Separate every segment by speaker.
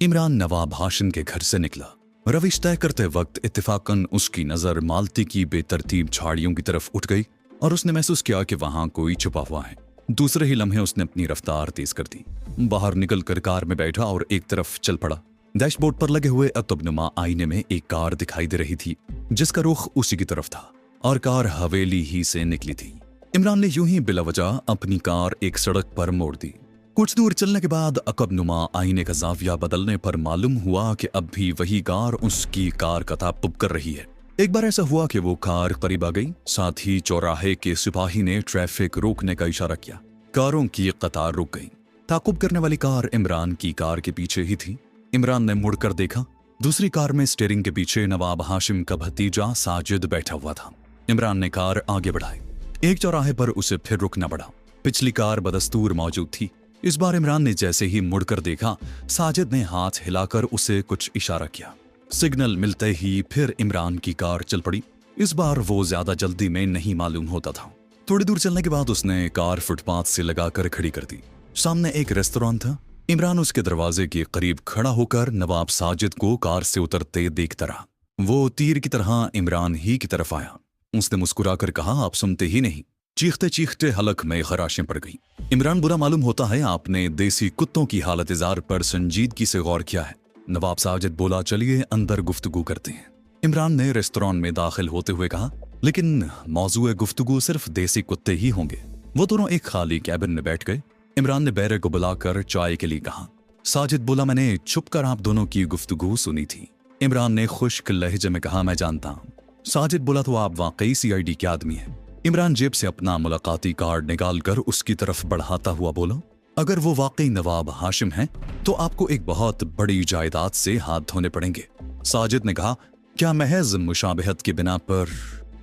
Speaker 1: इमरान नवाब हाशिम के घर से निकला। रविश तय करते वक्त इत्तेफाकन उसकी नजर मालती की बेतरतीब झाड़ियों की तरफ उठ गई और उसने महसूस किया कि वहां कोई छुपा हुआ है। दूसरे ही लम्हे उसने अपनी रफ्तार तेज कर दी। बाहर निकलकर कार में बैठा और एक तरफ चल पड़ा। डैशबोर्ड पर लगे हुए अतुबनुमा आईने में एक कार दिखाई दे रही थी जिसका रुख उसी की तरफ था और कार हवेली ही से निकली थी। इमरान ने यूं ही बिलावजह अपनी कार एक सड़क पर मोड़ दी। कुछ दूर चलने के बाद अकबनुमा आईने का जाविया बदलने पर मालूम हुआ कि अब भी वही कार उसकी कार का ताक़ुब कर रही है। एक बार ऐसा हुआ कि वो कार करीब आ गई। साथ ही चौराहे के सिपाही ने ट्रैफिक रोकने का इशारा किया। कारों की कतार रुक गई। ताक़ुब करने वाली कार इमरान की कार के पीछे ही थी। इमरान ने मुड़कर देखा। दूसरी कार में स्टीयरिंग के पीछे नवाब हाशिम का भतीजा साजिद बैठा हुआ था। इमरान ने कार आगे बढ़ाई। एक चौराहे पर उसे फिर रुकना पड़ा। पिछली कार बदस्तूर मौजूद थी। इस बार इमरान ने जैसे ही मुड़कर देखा, साजिद ने हाथ हिलाकर उसे कुछ इशारा किया। सिग्नल मिलते ही फिर इमरान की कार चल पड़ी। इस बार वो ज्यादा जल्दी में नहीं मालूम होता था। थोड़ी दूर चलने के बाद उसने कार फुटपाथ से लगाकर खड़ी कर दी। सामने एक रेस्तोरेंट था। इमरान उसके दरवाजे के करीब खड़ा होकर नवाब साजिद को कार से उतरते देखता रहा। वो तीर की तरह इमरान ही की तरफ आया। उसने मुस्कुराकर कहा, आप सुनते ही नहीं। चीखते चीखते हलक में खराशें पड़ गई। इमरान, बुरा मालूम होता है आपने देसी कुत्तों की हालत इज़ार पर संजीदगी से गौर किया है। नवाब साजिद बोला, चलिए अंदर गुफ्तगू करते हैं। इमरान ने रेस्तोरेंट में दाखिल होते हुए कहा, लेकिन मौजूए गुफ्तगू सिर्फ देसी कुत्ते ही होंगे। वो दोनों एक खाली कैबिन में बैठ गए। इमरान ने बैरे को बुलाकर चाय के लिए कहा। साजिद बोला, मैंने छुपकर आप दोनों की गुफ्तगू सुनी थी। इमरान ने खुश्क लहजे में कहा, मैं जानता हूँ। साजिद बोला, तो आप वाकई CID के आदमी हैं। इमरान जेब से अपना मुलाकाती कार्ड निकालकर उसकी तरफ बढ़ाता हुआ बोला, अगर वो वाकई नवाब हाशिम हैं तो आपको एक बहुत बड़ी जायदाद से हाथ धोने पड़ेंगे। साजिद ने कहा, क्या महज मुशाबहत के बिना पर?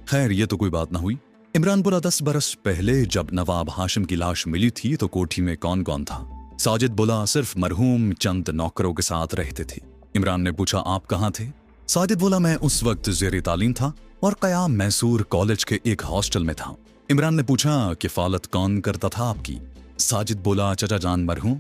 Speaker 1: खैर, ये तो कोई बात ना हुई। इमरान बोला, 10 बरस पहले जब नवाब हाशिम की लाश मिली थी तो कोठी में कौन कौन था? साजिद बोला, सिर्फ मरहूम चंद नौकरों के साथ रहते थे। इमरान ने पूछा, आप कहाँ थे? साजिद बोला, मैं उस वक्त ज़ेरे तालीम था और क़याम मैसूर कॉलेज के एक हॉस्टल में था। इमरान ने पूछा, किफ़ालत कौन करता था आपकी? साजिद बोला, चचा जान मरहूम।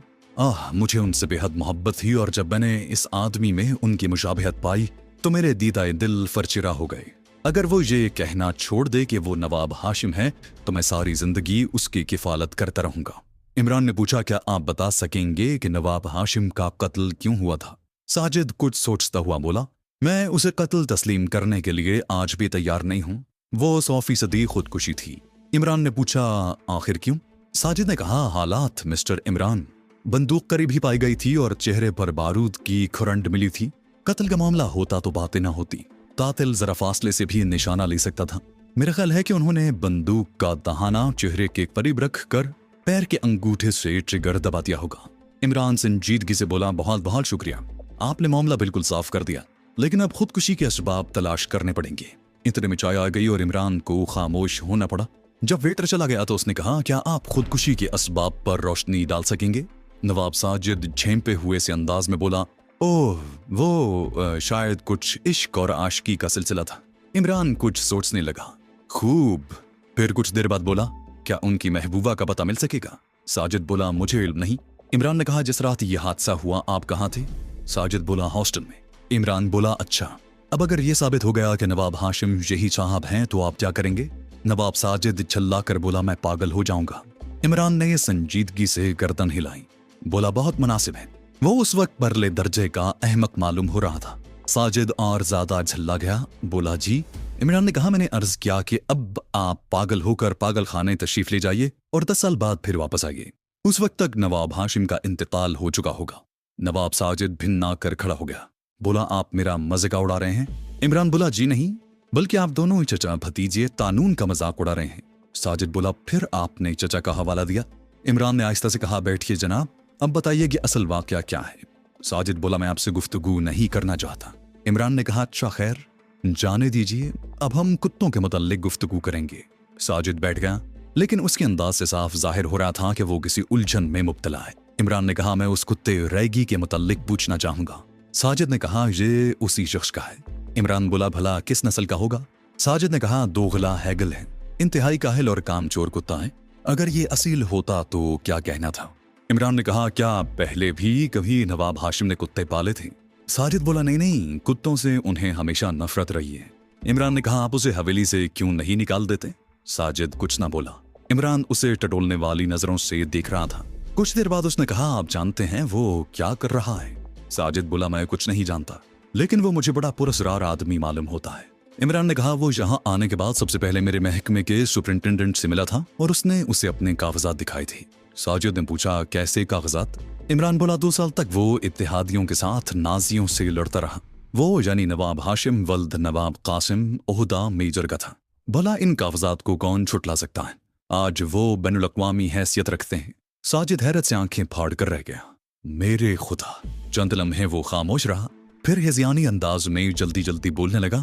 Speaker 1: मुझे उनसे बेहद मोहब्बत थी और जब मैंने इस आदमी में उनकी मुशाबहत पाई तो मेरे दीदाए दिल फरचिरा हो गए। अगर वो ये कहना छोड़ दे कि वो नवाब हाशिम है तो मैं सारी जिंदगी उसकी किफ़ालत करता रहूंगा। इमरान ने पूछा, क्या आप बता सकेंगे कि नवाब हाशिम का कत्ल क्यों हुआ था? साजिद कुछ सोचता हुआ बोला, मैं उसे कत्ल तस्लीम करने के लिए आज भी तैयार नहीं हूं। वो 100% खुदकुशी थी। इमरान ने पूछा, आखिर क्यों? साजिद ने कहा, हालात मिस्टर इमरान। बंदूक करीब ही पाई गई थी और चेहरे पर बारूद की खुरंड मिली थी। कत्ल का मामला होता तो बातें ना होती। कातिल जरा फासले से भी निशाना ले सकता था। मेरा ख्याल है कि उन्होंने बंदूक का दहाना चेहरे के करीब रख कर पैर के अंगूठे से ट्रिगर दबा दिया होगा। इमरान संजीदगी से बोला, बहुत बहुत शुक्रिया, आपने मामला बिल्कुल साफ कर दिया, लेकिन अब खुदकुशी के असबाब तलाश करने पड़ेंगे। इतने में चाय आ गई और इमरान को खामोश होना पड़ा। जब वेटर चला गया तो उसने कहा, क्या आप खुदकुशी के असबाब पर रोशनी डाल सकेंगे? नवाब साजिद झेंपे हुए से अंदाज में बोला, ओह वो शायद कुछ इश्क और आशिकी का सिलसिला था। इमरान कुछ सोचने लगा। खूब। फिर कुछ देर बाद बोला, क्या उनकी महबूबा का पता मिल सकेगा? साजिद बोला, मुझे इल्म नहीं। इमरान ने कहा, जिस रात ये हादसा हुआ आप कहाँ थे? साजिद बोला, हॉस्टल में। इमरान बोला, अच्छा, अब अगर ये साबित हो गया कि नवाब हाशिम यही साहब हैं तो आप क्या करेंगे? नवाब साजिद छल्ला कर बोला, मैं पागल हो जाऊंगा। इमरान ने संजीदगी से गर्दन हिलाई। बोला, बहुत मुनासिब है। वो उस वक्त परले दर्जे का अहमक मालूम हो रहा था। साजिद और ज्यादा झल्ला गया। बोला, जी? इमरान ने कहा, मैंने अर्ज किया कि अब आप पागल होकर पागल खाने तशरीफ ले जाइए और 10 साल बाद फिर वापस आइए। उस वक्त तक नवाब हाशिम का इंतकाल हो चुका होगा। नवाब साजिद भिन्ना कर खड़ा हो गया। बोला, आप मेरा मजाक उड़ा रहे हैं? इमरान बोला, जी नहीं, बल्कि आप दोनों ही चचा भतीजे कानून का मजाक उड़ा रहे हैं। साजिद बोला, फिर आपने चचा का हवाला दिया? इमरान ने आहिस्ता से कहा, बैठिए जनाब, अब बताइए कि असल वाकया क्या है। साजिद बोला, मैं आपसे गुफ्तगू नहीं करना चाहता। इमरान ने कहा, अच्छा खैर, जाने दीजिए, अब हम कुत्तों के मुताल्लिक गुफ्तगू करेंगे। साजिद बैठ गया, लेकिन उसके अंदाज से साफ जाहिर हो रहा था कि वो किसी उलझन में मुब्तला है। इमरान ने कहा, मैं उस कुत्ते रैगी के मुताल्लिक पूछना चाहूंगा। साजिद ने कहा, ये उसी शख्स का है। इमरान बोला, भला किस नस्ल का होगा? साजिद ने कहा, दोगला हैगल है, इंतहाई काहिल और कामचोर कुत्ता है। अगर ये असील होता तो क्या कहना था? इमरान ने कहा, क्या पहले भी कभी नवाब हाशिम ने कुत्ते पाले थे? साजिद बोला, नहीं नहीं, कुत्तों से उन्हें हमेशा नफरत रही है। इमरान ने कहा, आप उसे हवेली से क्यों नहीं निकाल देते? साजिद कुछ ना बोला। इमरान उसे टटोलने वाली नजरों से देख रहा था। कुछ देर बाद उसने कहा, आप जानते हैं वो क्या कर रहा है? साजिद बोला, मैं कुछ नहीं जानता, लेकिन वो मुझे बड़ा पुरस्कार आदमी मालूम होता है। इमरान ने कहा, वो यहाँ आने के बाद सबसे पहले मेरे महकमे के सुपरिंटेंडेंट से मिला था और उसने उसे अपने कागजात दिखाए थे। साजिद ने पूछा, कैसे कागजात? इमरान बोला, 2 साल तक वो इत्तेहादियों के साथ नाजियों से लड़ता रहा। वो यानी नवाब हाशिम वल्द नवाब कासिम ओहदा मेजर का था। भला इन कागजात को कौन छुटला सकता है? आज वो बैनुल अक़वामी हैसियत रखते हैं। साजिद हैरत से आंखें फाड़ कर रह गया। मेरे खुदा! चंद लम्हे वो खामोश रहा, फिर हिज़ियानी अंदाज में जल्दी जल्दी बोलने लगा,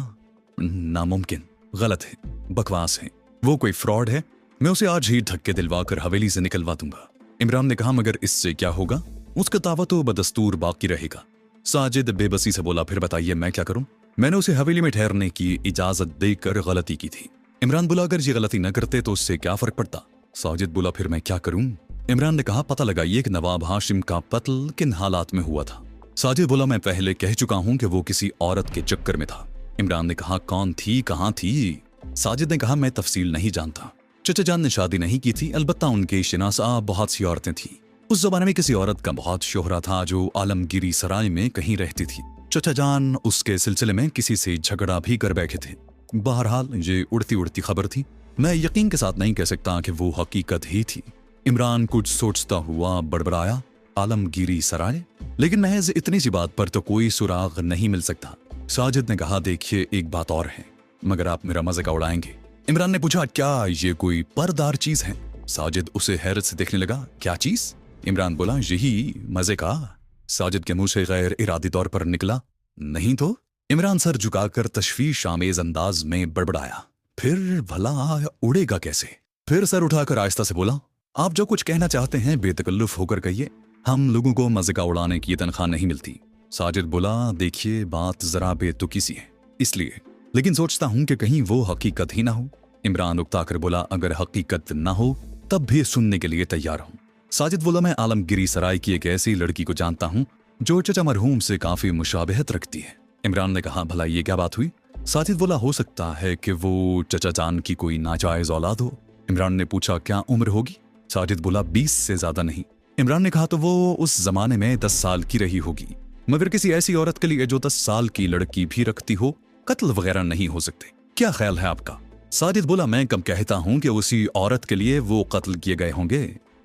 Speaker 1: नामुमकिन, गलत है, बकवास है, वो कोई फ्रॉड है। मैं उसे आज ही धक्के दिलवा कर हवेली से निकलवा दूंगा। इमरान ने कहा, मगर इससे क्या होगा? उसका दावा तो बदस्तूर बाकी रहेगा। साजिद बेबसी से बोला, फिर बताइए मैं क्या करूं? मैंने उसे हवेली में ठहरने की इजाजत देकर गलती की थी। इमरान बोला, अगर ये गलती न करते तो उससे क्या फर्क पड़ता? साजिद बोला, फिर मैं क्या करूं? इमरान ने कहा, पता लगाइए कि नवाब हाशिम का कत्ल किन हालात में हुआ था। साजिद बोला, मैं पहले कह चुका हूं कि वो किसी औरत के चक्कर में था। इमरान ने कहा, कौन थी, कहां थी? साजिद ने कहा, मैं तफसील नहीं जानता। चचा जान ने शादी नहीं की थी, अलबत्ता उनके शनासा बहुत सी औरतें थीं। उस जमाने में किसी औरत का बहुत शोहरा था जो आलमगीरी सराय में कहीं रहती थी। चचा जान उसके सिलसिले में किसी से झगड़ा भी कर बैठे थे। बहरहाल ये उड़ती उड़ती खबर थी, मैं यकीन के साथ नहीं कह सकता कि वो हकीकत ही थी। इमरान कुछ सोचता हुआ बड़बड़ाया, आलमगीरी सराय? लेकिन महज इतनी सी बात पर तो कोई सुराग नहीं मिल सकता। साजिद ने कहा, देखिए एक बात और है, मगर आप मेरा मजे का उड़ाएंगे। इमरान ने पूछा, क्या ये कोई परदार चीज है? साजिद उसे हैरत से देखने लगा, क्या चीज? इमरान बोला, यही मजे का। साजिद के मुंह से गैर इरादी तौर पर निकला, नहीं तो? इमरान सर झुकाकर तशवीश आमेज अंदाज में बड़बड़ाया, फिर भला उड़ेगा कैसे? फिर सर उठाकर आहिस्ता से बोला, आप जो कुछ कहना चाहते हैं बेतकल्लुफ होकर कहिए, हम लोगों को मजे का उड़ाने की तनख्वाह नहीं मिलती। साजिद बोला, देखिए बात जरा बेतुकी सी है, इसलिए, लेकिन सोचता हूं कि कहीं वो हकीकत ही ना हो। इमरान उकताकर बोला, अगर हकीकत ना हो तब भी सुनने के लिए तैयार हूं। साजिद बोला, मैं आलमगीरी सराय की एक ऐसी लड़की को जानता हूं जो चचा मरहूम से काफी मुशाबहत रखती है। इमरान ने कहा, भला ये क्या बात हुई? साजिद बोला, हो सकता है कि वो चचा जान की कोई नाजायज औलाद हो। इमरान ने पूछा, क्या उम्र होगी? साजिद बोला, 20 से ज्यादा नहीं। इमरान ने कहा, तो वो उस जमाने में 10 साल की रही होगी, मगर किसी ऐसी औरत के लिए जो 10 साल की लड़की भी रखती हो कत्ल वगैरह नहीं हो सकते। क्या ख्याल है आपका? साजिद बोला, मैं कब कहता हूं कि उसी औरत के लिए वो कत्ल किए गए होंगे।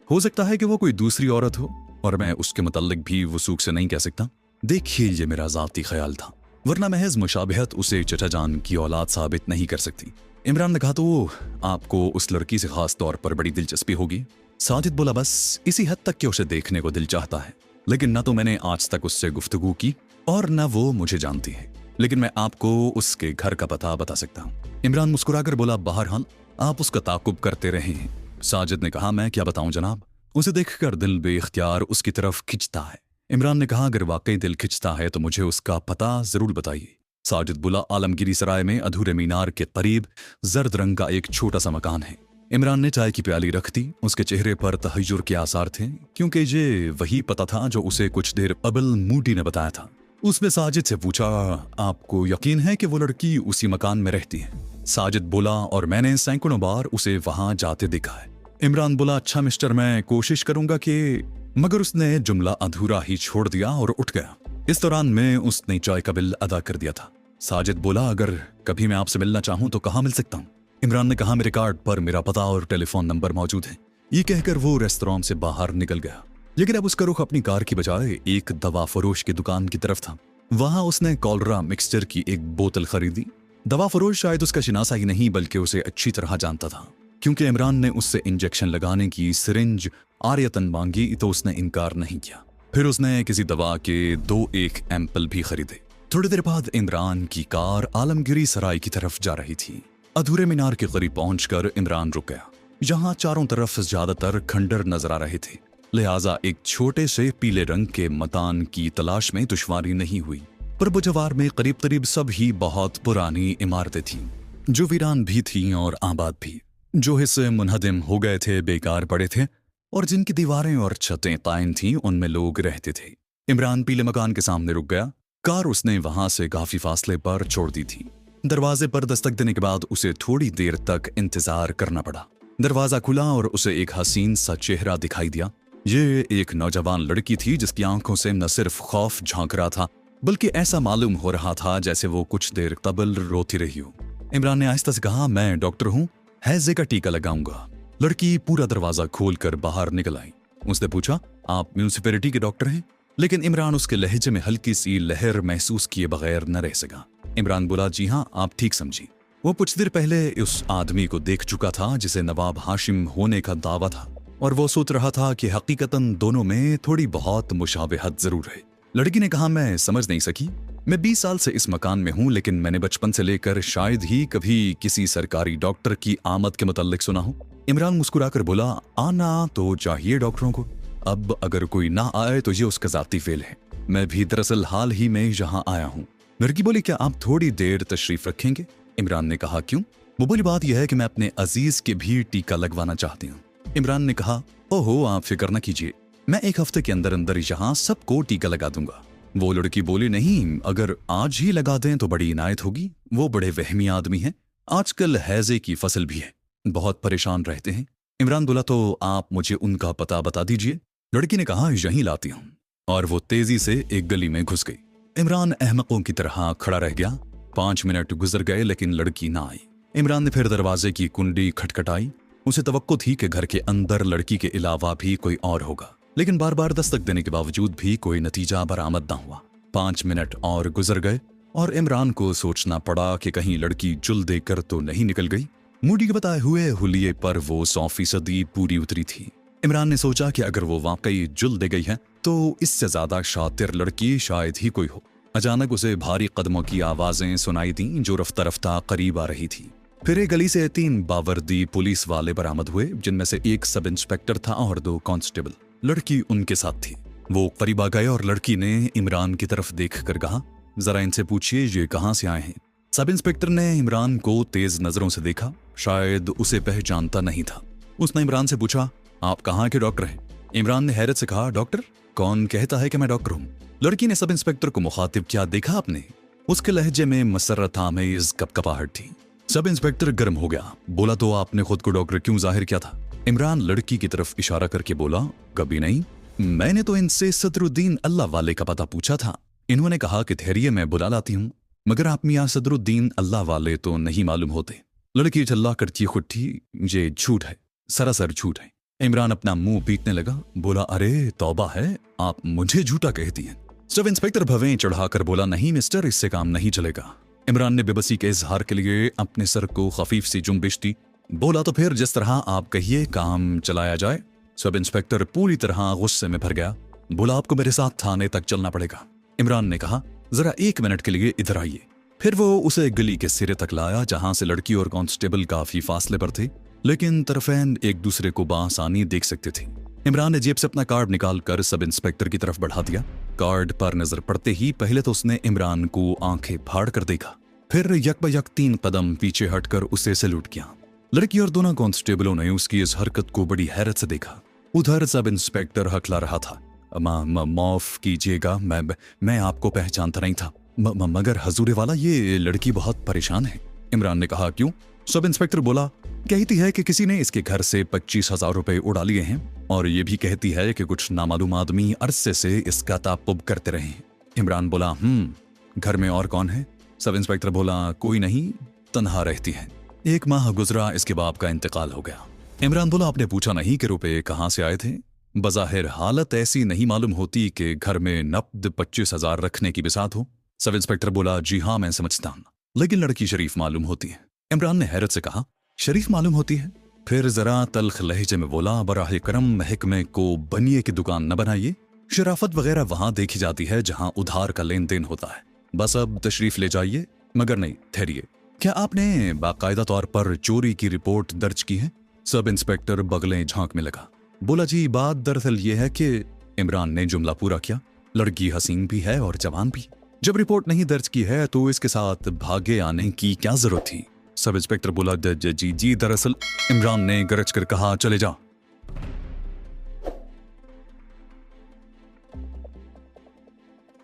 Speaker 1: हो सकता है कि वो कोई दूसरी औरत हो, और मैं उसके मुतल्लिक भी वसूख से नहीं कह सकता। देखिए, ये मेरा ज़ाती ख्याल था, वरना महज मुशाबहत उसे चचा जान की औलाद साबित नहीं कर सकती। इमरान ने कहा, तो आपको उस लड़की से खास तौर पर बड़ी दिलचस्पी होगी? साजिद बोला, बस इसी हद तक कि उसे देखने को दिल चाहता है, लेकिन न तो मैंने आज तक उससे गुफ्तगू की और न वो मुझे जानती है, लेकिन मैं आपको उसके घर का पता बता सकता हूँ। इमरान मुस्कुराकर बोला, बहरहाल आप उसका ताकुब करते रहे हैं। साजिद ने कहा, मैं क्या बताऊं जनाब, उसे देखकर दिल बेख्तियार उसकी तरफ खिंचता है। इमरान ने कहा, अगर वाकई दिल खिंचता है तो मुझे उसका पता जरूर बताइए। साजिद बोला, आलमगीरी सराय में अधूरे मीनार के करीब जर्द रंग का एक छोटा सा मकान है। इमरान ने चाय की प्याली रख दी। उसके चेहरे पर तहज्जुर के आसार थे, क्योंकि ये वही पता था जो उसे कुछ देर कबल मूडी ने बताया था। उसने साजिद से पूछा, आपको यकीन है कि वो लड़की उसी मकान में रहती है? साजिद बोला, और मैंने सैकड़ों बार उसे वहां जाते देखा है। इमरान बोला, अच्छा मिस्टर, मैं कोशिश करूंगा कि, मगर उसने जुमला अधूरा ही छोड़ दिया और उठ गया। इस दौरान में उसने चाय का बिल अदा कर दिया था। साजिद बोला, अगर कभी मैं आपसे मिलना चाहूं तो कहाँ मिल सकता हूँ? इमरान ने कहा, मेरे कार्ड पर मेरा पता और टेलीफोन नंबर मौजूद है। ये कहकर वो रेस्तरां से बाहर निकल गया, लेकिन अब उसका रुख अपनी कार की बजाय एक दवा फरोश की दुकान की तरफ था। वहां उसने कॉलरा मिक्सचर की एक बोतल खरीदी। दवा फरोश शायद उसका शिनासा ही नहीं बल्कि उसे अच्छी तरह जानता था, क्योंकि इमरान ने उससे इंजेक्शन लगाने की सिरिंज आरियतन मांगी तो उसने इनकार नहीं किया। फिर उसने किसी दवा के 2-1 एम्पल भी खरीदे। थोड़ी देर बाद इमरान की कार आलमगीरी सराय की तरफ जा रही थी। अधूरे मीनार के करीब पहुंचकर इमरान रुक गया। यहाँ चारों तरफ ज्यादातर खंडर नजर आ रहे थे, लिहाजा एक छोटे से पीले रंग के मकान की तलाश में दुश्वारी नहीं हुई। पर बुजवार में करीब करीब सब ही बहुत पुरानी इमारतें थीं, जो वीरान भी थीं और आबाद भी। जो हिस्से मुनहदिम हो गए थे, बेकार पड़े थे, और जिनकी दीवारें और छतें कायम थीं उनमें लोग रहते थे। इमरान पीले मकान के सामने रुक गया। कार उसने वहां से काफी फासले पर छोड़ दी थी। दरवाजे पर दस्तक देने के बाद उसे थोड़ी देर तक इंतजार करना पड़ा। दरवाजा खुला और उसे एक हसीन सा चेहरा दिखाई दिया। ये एक नौजवान लड़की थी जिसकी आंखों से न सिर्फ खौफ झांक रहा था बल्कि ऐसा मालूम हो रहा था जैसे वो कुछ देर कबल रोती रही हो। इमरान ने आहिस्ता से कहा, मैं डॉक्टर हूँ, हैजे का टीका लगाऊंगा। लड़की पूरा दरवाजा खोलकर बाहर निकल आई। उसने पूछा, आप म्यूनिसिपैलिटी के डॉक्टर हैं? लेकिन इमरान उसके लहजे में हल्की सी लहर महसूस किए बगैर न रह सका। इमरान बोला, जी हाँ, आप ठीक समझी। वो कुछ देर पहले उस आदमी को देख चुका था जिसे नवाब हाशिम होने का दावा था और वो सोच रहा था कि हकीकतन दोनों में थोड़ी बहुत मुशाबहत जरूर है। लड़की ने कहा, मैं समझ नहीं सकी। मैं 20 साल से इस मकान में हूं लेकिन मैंने बचपन से लेकर शायद ही कभी किसी सरकारी डॉक्टर की आमद के मुताल्लिक सुना हो। इमरान मुस्कुराकर बोला, आना तो चाहिए डॉक्टरों को, अब अगर कोई ना आए तो ये उसका जाती फेल है। मैं भी दरअसल हाल ही में यहाँ आया हूँ। लड़की बोली, क्या आप थोड़ी देर तशरीफ रखेंगे? इमरान ने कहा, क्यों? वो बोली, बात यह है कि मैं अपने अजीज के भी टीका लगवाना चाहती हूँ। इमरान ने कहा, ओहो, आप फिक्र न कीजिए, मैं 1 हफ्ते के अंदर अंदर यहाँ सबको टीका लगा दूंगा। वो लड़की बोली, नहीं, अगर आज ही लगा दें तो बड़ी इनायत होगी। वो बड़े वहमी आदमी हैं, आजकल हैजे की फसल भी है, बहुत परेशान रहते हैं। इमरान बोला, तो आप मुझे उनका पता बता दीजिए। लड़की ने कहा, यहीं लाती हूँ, और वो तेजी से एक गली में घुस गई। इमरान अहमकों की तरह खड़ा रह गया। 5 मिनट गुजर गए लेकिन लड़की ना आई। इमरान ने फिर दरवाजे की कुंडी खटखटाई। उसे तवक्को थी कि घर के अंदर लड़की के अलावा भी कोई और होगा, लेकिन बार बार दस्तक देने के बावजूद भी कोई नतीजा बरामद न हुआ। 5 मिनट और गुजर गए और इमरान को सोचना पड़ा कि कहीं लड़की जुल देकर तो नहीं निकल गई। मूडी के बताए हुए हुलिये पर वो 100% पूरी उतरी थी। इमरान ने सोचा कि अगर वो वाकई जुल दे गई है तो इससे ज्यादा शातिर लड़की शायद ही कोई हो। अचानक उसे भारी कदमों की आवाजें सुनाई दी जो रफ्ता रफ्ता करीब आ रही थी। फिर एक गली से 3 बावर्दी पुलिस वाले बरामद हुए, जिनमें से एक सब इंस्पेक्टर था और 2 कांस्टेबल। लड़की उनके साथ थी। वो करीब आ गए और लड़की ने इमरान की तरफ देखकर कहा, जरा इनसे पूछिए ये कहां से आए हैं। सब इंस्पेक्टर ने इमरान को तेज नजरों से देखा, शायद उसे पहचानता नहीं था। उसने इमरान से पूछा, आप कहाँ के डॉक्टर हैं? इमरान ने हैरत से कहा, डॉक्टर? कौन कहता है कि मैं डॉक्टर हूँ? लड़की ने सब इंस्पेक्टर को मुखातिब किया, देखा आपने? उसके लहजे में मसरत आमेज कपकपाहट थी। सब इंस्पेक्टर गर्म हो गया, बोला, तो आपने खुद को डॉक्टर क्यों जाहिर किया था? इमरान लड़की की तरफ इशारा करके बोला, कभी नहीं, मैंने तो इनसे सदरुद्दीन अल्लाह वाले का पता पूछा था। इन्होंने कहा कि ठहरिए मैं बुला लाती हूँ, मगर आप मियाँ सदरुद्दीन अल्लाह वाले तो नहीं मालूम होते। लड़की चिल्ला कर चीख उठी, ये झूठ है, सरासर झूठ है। इमरान अपना मुंह पीटने लगा, बोला, अरे तौबा है, आप मुझे झूठा कहती हैं। सब इंस्पेक्टर भवें चढ़ाकर बोला, नहीं मिस्टर, इससे काम नहीं चलेगा। इमरान ने बेबसी के इजहार के लिए अपने सर को खफीफ सी जुम्बिश दी। बोला, तो फिर जिस तरह आप कहिए काम चलाया जाए। सब इंस्पेक्टर पूरी तरह गुस्से में भर गया, बोला, आपको मेरे साथ थाने तक चलना पड़ेगा। इमरान ने कहा, जरा 1 मिनट के लिए इधर आइए। फिर वो उसे गली के सिरे तक लाया जहां से लड़की और कांस्टेबल काफी फासले पर थे, लेकिन तरफैन एक दूसरे को बासानी देख सकते थे। इमरान ने जेब से अपना कार्ड निकालकर सब इंस्पेक्टर की तरफ बढ़ा दिया। कार्ड पर नजर पड़ते ही पहले तो उसने इमरान को आंखें फाड़ कर देखा, फिर यकबयक 3 कदम पीछे हटकर उसे सैल्यूट किया। लड़की और दोनों कांस्टेबलों ने उसकी इस हरकत को बड़ी हैरत से देखा। उधर सब इंस्पेक्टर हकला रहा था, माफ कीजिएगा, मैं आपको पहचानता नहीं था, मगर हजूर वाला ये लड़की बहुत परेशान है। इमरान ने कहा, क्यों? सब इंस्पेक्टर बोला, कहती है कि किसी ने इसके घर से 25,000 रुपए उड़ा लिए हैं और ये भी कहती है कि कुछ नामालूम आदमी अरसे से इसका तापुब करते रहे हैं। इमरान बोला, घर में और कौन है? सब इंस्पेक्टर बोला, कोई नहीं, तन्हा रहती है। 1 माह गुजरा, इसके बाप का इंतकाल हो गया। इमरान बोला, आपने पूछा नहीं कि रुपए कहाँ से आए थे? बज़ाहिर हालत ऐसी नहीं मालूम होती कि घर में नकद 25,000 रखने की बिसात हो। सब इंस्पेक्टर बोला, जी हाँ मैं समझता हूँ, लेकिन लड़की शरीफ मालूम होती है। इमरान ने हैरत से कहा, शरीफ मालूम होती है? फिर जरा तल्ख लहजे में बोला, बराह करम महकमे को बनिए की दुकान न बनाइए। शराफत वगैरह वहां देखी जाती है जहां उधार का लेन देन होता है। बस अब तशरीफ ले जाइए, मगर नहीं, ठहरिए, क्या आपने बाकायदा तौर पर चोरी की रिपोर्ट दर्ज की है? सब इंस्पेक्टर बगलें झांक में लगा, बोला, जी बात दरअसल ये है कि इमरान ने जुमला पूरा किया, लड़की हसीन भी है और जवान भी। जब रिपोर्ट नहीं दर्ज की है तो इसके साथ भागे आने की क्या जरूरत थी? सब इंस्पेक्टर बोला, जी दरअसल। इमरान ने गरज कर कहा, चले जा।